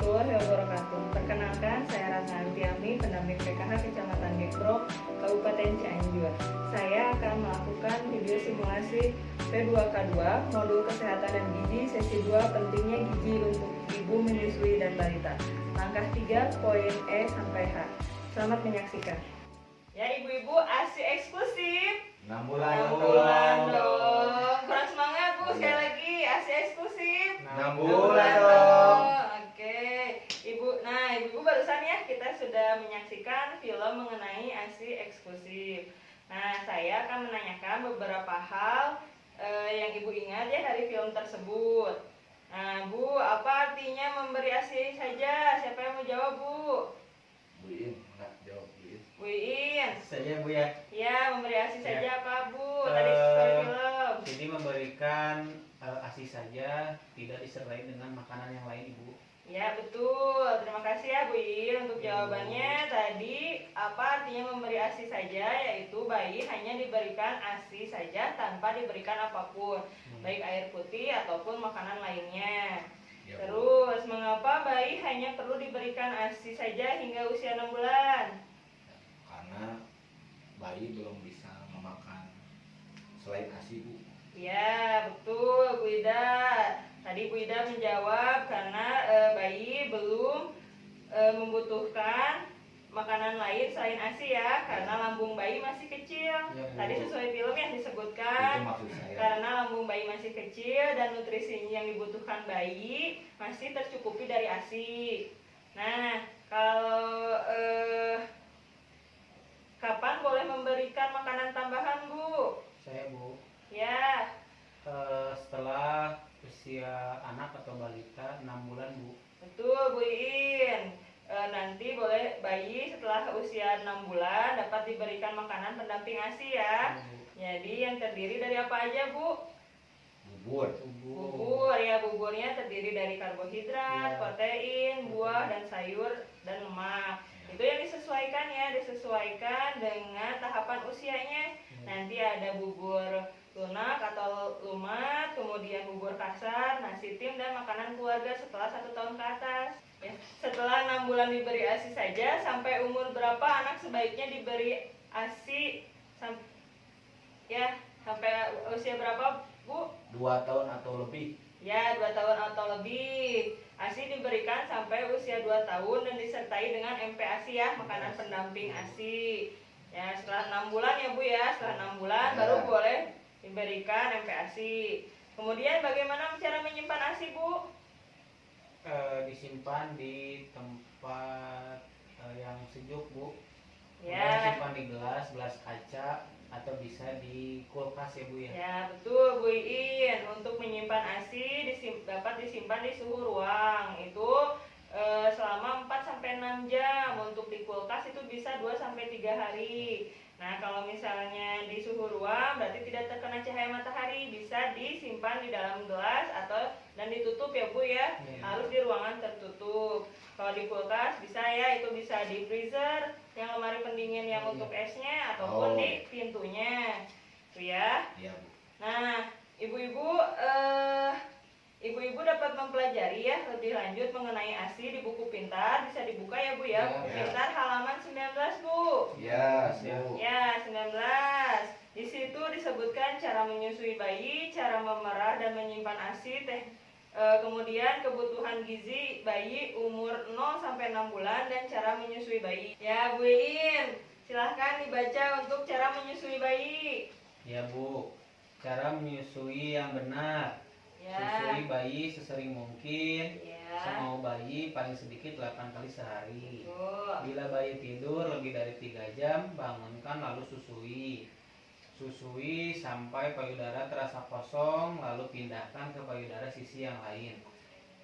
warahmatullahi wabarakatuh. Perkenalkan, saya Ratna Antiami, pendamping PKH Kecamatan Gekrok, Kabupaten Cianjur. Saya akan melakukan video simulasi P2K2, modul kesehatan dan gizi, sesi 2, pentingnya gizi untuk ibu menyusui dan balita. Langkah 3, poin E sampai H. Selamat menyaksikan. Ya ibu-ibu, ASI eksklusif. 6 6 bulan bulan dong. Kurang semangat Bu, sekali lagi ASI eksklusif. 6 bulan dong. Oke, ibu-ibu barusan ya kita sudah menyaksikan film mengenai ASI eksklusif. Nah, saya akan menanyakan beberapa hal yang ibu ingat ya dari film tersebut. Nah, Bu, apa artinya memberi ASI saja? Siapa yang mau jawab, Bu? Bu Iin, enggak jawab Bu Iin. Bu Iin. Saja Bu ya. Ya, memberi ASI Ya. saja apa, Bu? Tadi sesuai film. Jadi memberikan ASI saja, tidak disertai dengan makanan yang lain Ibu. Ya, betul. Terima kasih ya Bu Iin untuk jawabannya. Tadi apa artinya memberi ASI saja? Yaitu bayi hanya diberikan ASI saja tanpa diberikan apapun, baik air putih ataupun makanan lainnya. Ya, Bu. Terus, mengapa bayi hanya perlu diberikan ASI saja hingga usia 6 bulan? Karena bayi belum bisa memakan selain ASI, Bu. Ya, betul Bu Ida. Tadi Bu Ida menjawab karena bayi belum membutuhkan makanan lain selain ASI ya, karena lambung bayi masih kecil. Ya, Bu. Tadi sesuai film yang Itu disebutkan, maksud saya. karena lambung bayi masih kecil dan nutrisi yang dibutuhkan bayi masih tercukupi dari ASI. Nah, kalau kapan boleh memberikan makanan tambahan, Bu? Saya Bu, Ya, setelah usia anak atau balita 6 bulan Bu. betul Bu Iin. Nanti boleh bayi setelah usia 6 bulan dapat diberikan makanan pendamping ASI ya. Bu. Jadi yang terdiri dari apa aja, Bu? Bubur. Bubur ya, buburnya terdiri dari karbohidrat, Ya. protein, buah dan sayur dan lemak. Itu yang disesuaikan ya, disesuaikan dengan tahapan usianya. Nanti ada bubur lunak atau lumat, kemudian bubur kasar, nasi tim dan makanan keluarga setelah 1 tahun ke atas. Ya. Setelah 6 bulan diberi ASI saja, sampai umur berapa anak sebaiknya diberi ASI? Sampai usia berapa, Bu? 2 tahun atau lebih. Ya, 2 tahun atau lebih. ASI diberikan sampai usia 2 tahun dan disertai dengan MPASI ya, makanan pendamping ASI. Ya, setelah 6 bulan ya Bu ya, setelah 6 bulan Ya. baru boleh diberikan MPASI. Kemudian bagaimana cara menyimpan ASI, Bu? Disimpan di tempat yang sejuk Bu. Ya. Disimpan di gelas kaca atau bisa di kulkas ya Bu ya. Ya, betul Bu Iin. Untuk menyimpan ASI dapat disimpan di suhu ruang. Itu selama 4-6 jam. Untuk di kulkas itu bisa 2-3 hari. Nah, kalau misalnya di suhu ruang berarti tidak terkena cahaya matahari, bisa disimpan di dalam gelas dan ditutup ya Bu ya. Ya. Harus di ruangan tertutup. Kalau di kulkas bisa ya, itu bisa di freezer, yang lemari pendingin yang untuk esnya ataupun di pintunya. Itu ya. Iya, Bu. Nah, ibu-ibu dapat mempelajari ya lebih lanjut mengenai ASI di buku pintar. Bisa dibuka ya Bu ya, Ya. buku pintar halaman 19 Bu. Iya, Ya. Bu. Ya, 19. Di situ disebutkan cara menyusui bayi, cara memerah dan menyimpan ASI, kemudian kebutuhan gizi bayi umur 0-6 bulan dan cara menyusui bayi. Ya, Bu Iin, silahkan dibaca untuk cara menyusui bayi. Ya Bu, cara menyusui yang benar. Ya. Susui bayi sesering mungkin. Ya. Semau bayi paling sedikit 8 kali sehari. Betul. Bila bayi tidur lebih dari 3 jam, bangunkan lalu susui. Susui sampai payudara terasa kosong, lalu pindahkan ke payudara sisi yang lain.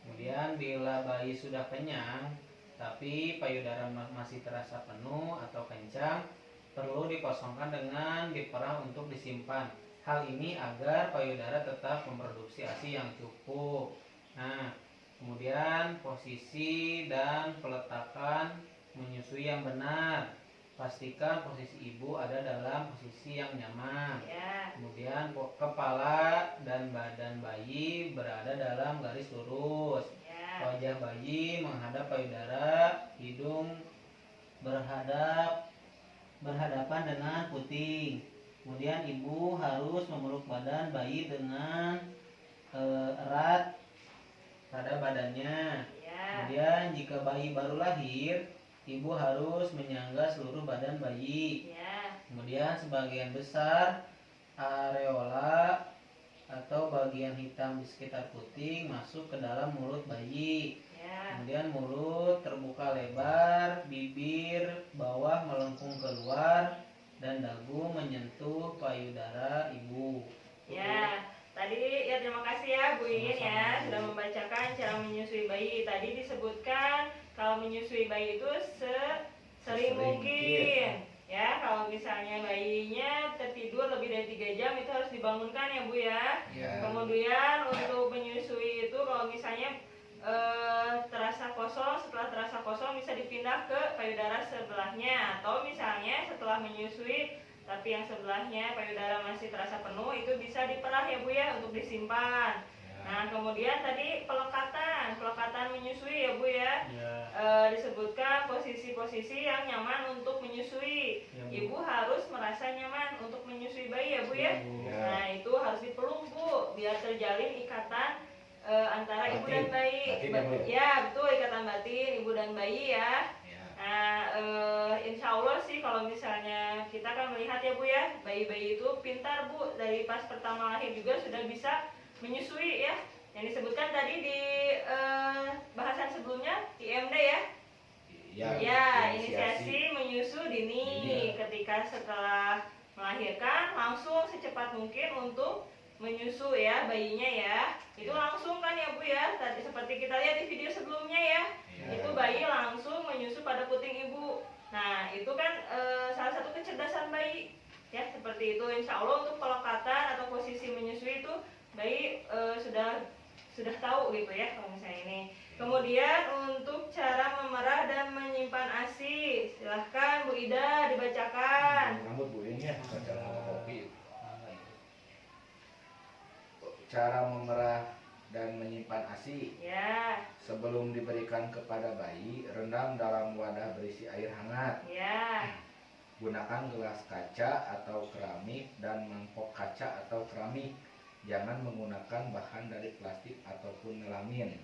Kemudian bila bayi sudah kenyang, tapi payudara masih terasa penuh atau kencang, perlu dikosongkan dengan diperah untuk disimpan. Hal ini agar payudara tetap memproduksi ASI yang cukup. Nah, kemudian posisi dan peletakan menyusui yang benar. Pastikan posisi ibu ada dalam posisi yang nyaman. Ya. Kemudian kepala dan badan bayi berada dalam garis lurus. Ya. Wajah bayi menghadap payudara, hidung berhadapan dengan puting. Kemudian ibu harus memeluk badan bayi dengan erat pada badannya. Kemudian jika bayi baru lahir, ibu harus menyangga seluruh badan bayi. Kemudian sebagian besar areola atau bagian hitam di sekitar puting masuk ke dalam mulut bayi. Kemudian mulut terbuka lebar, bibir bawah melengkung keluar, dan dagu menyentuh payudara ibu. Tadi ya terima kasih ya Bu Iin ya sudah membacakan cara menyusui bayi. Tadi disebutkan kalau menyusui bayi itu sering mungkin. Ya, kalau misalnya bayinya tertidur lebih dari 3 jam itu harus dibangunkan ya Bu ya. Kemudian untuk menyusui itu kalau misalnya terasa kosong, setelah terasa kosong bisa dipindah ke payudara sebelahnya, atau misalnya setelah menyusui tapi yang sebelahnya payudara masih terasa penuh itu bisa diperah ya Bu ya untuk disimpan. Nah kemudian tadi pelekatan menyusui ya Bu ya. Disebutkan posisi-posisi yang nyaman untuk menyusui. Ibu harus merasa nyaman untuk menyusui bayi ya Bu ya. Nah itu harus dipeluk Bu biar terjalin ikatan antara ibu dan bayi. Ya betul, ikatan batin ibu dan bayi ya. Nah insya Allah sih kalau misalnya kita kan melihat ya Bu ya, bayi-bayi itu pintar Bu, dari pas pertama lahir juga sudah bisa menyusui ya. Yang disebutkan tadi di bahasan sebelumnya IMD ya. Inisiasi menyusu dini. Ketika setelah melahirkan langsung secepat mungkin untuk menyusu ya bayinya ya. Itu langsung kan ya Bu ya. Tadi seperti kita lihat di video sebelumnya ya. Itu bayi langsung menyusu pada puting ibu. Nah, itu kan salah satu kecerdasan bayi. Ya, seperti itu. Insya Allah untuk pelekatan atau posisi menyusui itu bayi sudah tahu gitu ya kalau misalnya ini. Kemudian untuk cara memerah dan menyimpan ASI, silahkan Bu Ida dibacakan. Rambut Bu ini ya, baca kopi. Cara memerah dan menyimpan ASI. Sebelum diberikan kepada bayi, rendam dalam wadah berisi air hangat. Gunakan gelas kaca atau keramik dan mangkok kaca atau keramik. Jangan menggunakan bahan dari plastik ataupun melamin.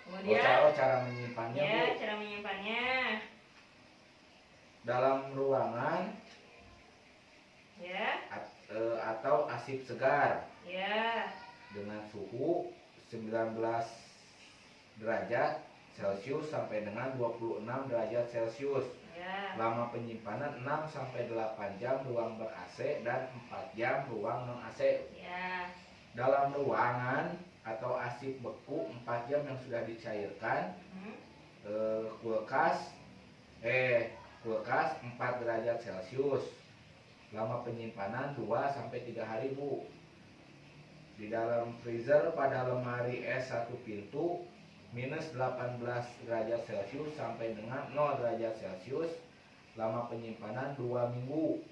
Kemudian cara menyimpannya Bu. Cara menyimpannya Dalam ruangan atau asip segar dengan suhu 19 derajat Celcius sampai dengan 26 derajat Celcius. Lama penyimpanan 6 sampai 8 jam ruang ber-AC dan 4 jam ruang non-AC. Dalam ruangan atau asip beku 4 jam yang sudah dicairkan. Kulkas 4 derajat Celcius. Lama penyimpanan 2 sampai 3 hari Bu. Di dalam freezer pada lemari es 1 pintu minus 18 derajat Celcius sampai dengan 0 derajat Celcius. Lama penyimpanan 2 minggu.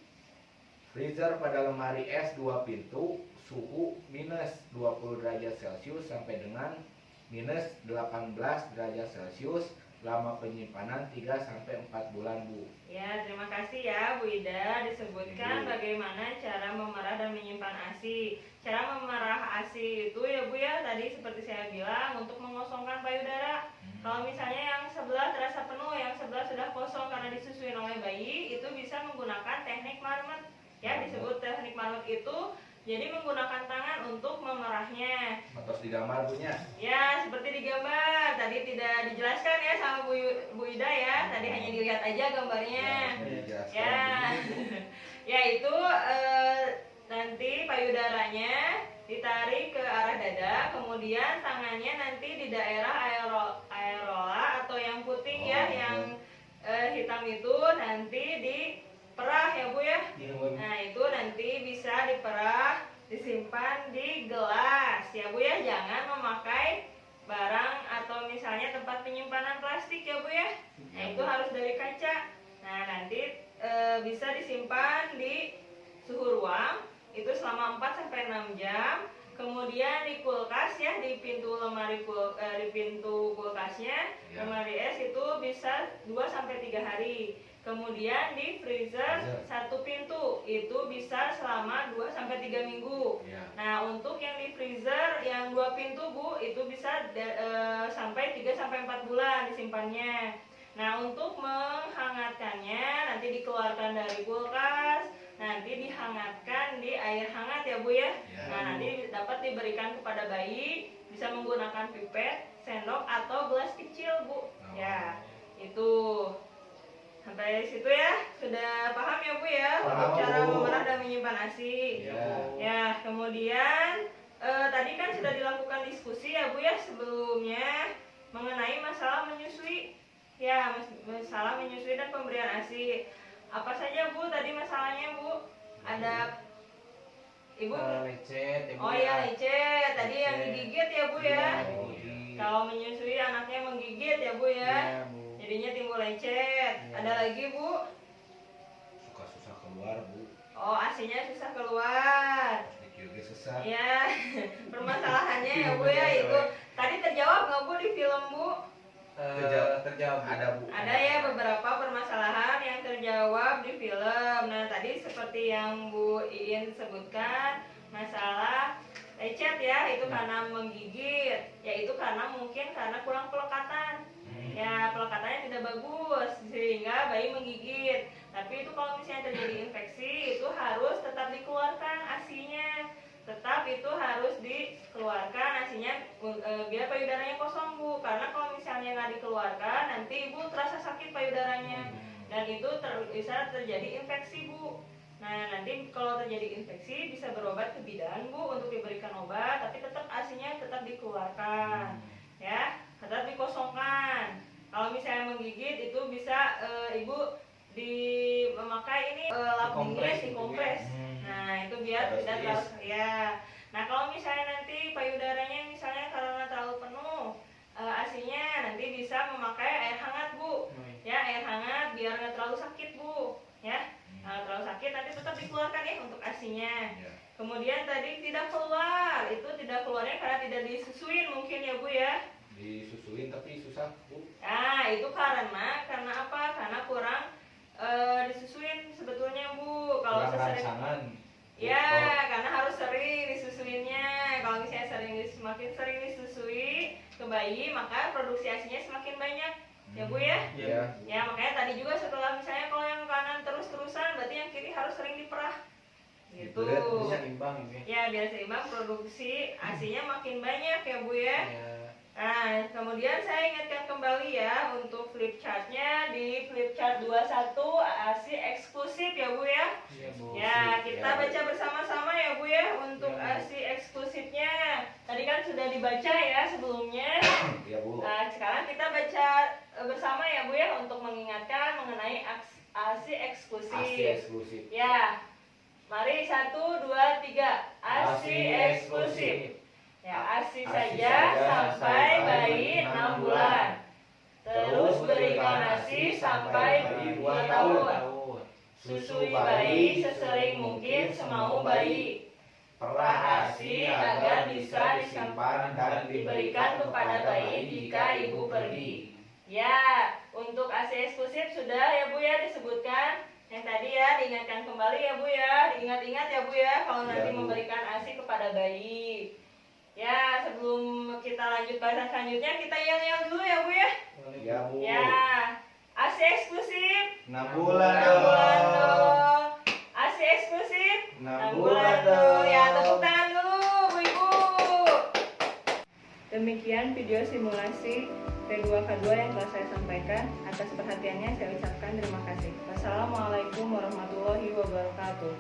Freezer pada lemari es 2 pintu suhu minus 20 derajat Celcius sampai dengan minus 18 derajat Celcius. Lama penyimpanan 3 sampai 4 bulan Bu. Terima kasih ya Bu Ida. Disebutkan bagaimana cara memerah dan menyimpan ASI. Cara memerah ASI itu ya Bu ya, tadi seperti saya bilang untuk mengosongkan payudara. Kalau misalnya yang sebelah terasa penuh, yang sebelah sudah kosong karena disusuin oleh bayi, itu bisa menggunakan teknik marmot. Disebut teknik marmot itu jadi menggunakan tangan untuk memerahnya. Terus digambar punya? Seperti digambar. Tadi tidak dijelaskan ya sama Bu Ida ya. Tadi hanya dilihat aja gambarnya. Yaitu nanti payudaranya ditarik ke arah dada, kemudian tangannya nanti di daerah aerola atau yang puting yang hitam itu nanti diperah ya Bu ya. Nah itu nanti bisa diperah, disimpan di gelas ya Bu ya. Jangan memakai barang atau misalnya tempat penyimpanan plastik ya Bu ya. Nah itu harus dari kaca. Nah nanti bisa disimpan di suhu ruang itu selama 4 sampai 6 jam. Kemudian di kulkas ya, di pintu di pintu kulkasnya, Ya. lemari es itu bisa 2 sampai 3 hari. Kemudian di freezer satu pintu itu bisa selama 2 sampai 3 minggu. Ya. Nah, untuk yang di freezer yang 2 pintu Bu, itu bisa sampai 3 sampai 4 bulan disimpannya. Nah, untuk menghangatkannya nanti dikeluarkan dari kulkas, nanti dihangatkan di air hangat ya Bu ya. Ya. Nah, nanti dapat diberikan kepada bayi, bisa menggunakan pipet, sendok atau gelas kecil Bu. Ya, itu. Sampai situ ya, sudah paham ya Bu ya untuk Paham, cara Bu. memerah dan menyimpan ASI. Ya. Ya, kemudian tadi kan sudah dilakukan diskusi ya Bu ya sebelumnya mengenai masalah menyusui. Ya, masalah menyusui dan pemberian ASI. Apa saja Bu tadi masalahnya Bu? Ada Ibu? Lecet ya Bu Oh ya. iya, lecet. Tadi yang Lecet. digigit ya Bu ya. Digigit. Kalau menyusui anaknya menggigit ya Bu ya. Iya, Bu. Jadinya timbul lecet. Iya. Ada lagi Bu? Suka susah keluar Bu. Oh, ASINya susah keluar. Dikir sesat. Ya, permasalahannya ya Bu ya itu. Tadi terjawab nggak Bu di film Bu? Terjawab. Ada Bu. Ada ya beberapa permasalahan yang terjawab di film. Nah, tadi seperti yang Bu Iin sebutkan, masalah lecet ya, itu karena menggigit, yaitu karena mungkin karena kurang pelekatan. Ya, pelekatannya tidak bagus sehingga bayi menggigit. Tapi itu kalau misalnya terjadi infeksi, itu harus tetap dikeluarkan ASINya. Tetap itu harus dikeluarkan ASINya biar payudaranya kosong Bu. Karena kalau misalnya nggak dikeluarkan, nanti Ibu terasa sakit payudaranya dan itu bisa terjadi infeksi Bu. Nah, nanti kalau terjadi infeksi bisa berobat ke bidan Bu untuk diberikan obat, tapi tetap ASINya tetap dikeluarkan. Ya, tetap dikosongkan. Kalau misalnya menggigit itu bisa Ibu memakai ini lap dingin, dikompres. Nah, itu biar Harus tidak diis. terlalu ya. Nah, kalau misalnya nanti payudaranya misalnya karena terlalu penuh ASINya, nanti bisa memakai air hangat Bu. Ya, air hangat biar nggak terlalu sakit Bu. Ya, kalau terlalu sakit nanti tetap dikeluarkan ya untuk ASINya. Ya. Kemudian tadi tidak keluar, itu tidak keluarnya karena tidak disusuin mungkin ya Bu ya. Disusuin tapi susah Bu. Nah, itu karena apa? Karena kurang disusuin sebetulnya Bu. Kalau Kurang sesering rangsangan. ya, karena harus sering disusuinnya. Kalau misalnya semakin sering disusui ke bayi, maka produksi ASINya semakin banyak. Ya Bu ya. Ya. Ya, makanya tadi juga setelah misalnya kalau yang kanan terus-terusan, berarti yang kiri harus sering diperah. Gitu. Bisa imbang ini. Ya, biar seimbang produksi ASINya makin banyak ya Bu ya. Ya. Nah, kemudian saya ingatkan kembali ya untuk flip chartnya di flip chart 21 ASI eksklusif ya Bu ya. Iya, Bu. Ya, kita ya. baca bersama-sama ya Bu ya untuk Ya. ASI eksklusifnya. Tadi kan sudah dibaca ya sebelumnya. Ya Bu. Nah, sekarang kita baca bersama ya Bu ya untuk mengingatkan mengenai ASI eksklusif. ASI eksklusif. Ya. Mari 1 2 3 ASI eksklusif. Ya, ASI saja sampai bayi 6 bulan. Terus berikan ASI sampai bayi 2 tahun. Susui bayi sesering mungkin semau bayi. Perah ASI agar bisa disimpan dan diberikan kepada bayi jika ibu pergi. Ya, untuk ASI eksklusif sudah ya Bu ya disebutkan. Yang tadi ya diingatkan kembali ya Bu ya. Diingat-ingat ya Bu ya kalau Ya, nanti Bu. memberikan ASI kepada bayi. Ya, sebelum kita lanjut bahasan selanjutnya, kita yel-yel dulu ya Bu ya. Ya Bu. Ya, ASI eksklusif 6 6 bulan dong. ASI eksklusif 6 bulan dong. Ya, tepuk tangan dulu Bu Ibu. Demikian video simulasi P2K2 yang telah saya sampaikan. Atas perhatiannya saya ucapkan terima kasih. Wassalamualaikum warahmatullahi wabarakatuh.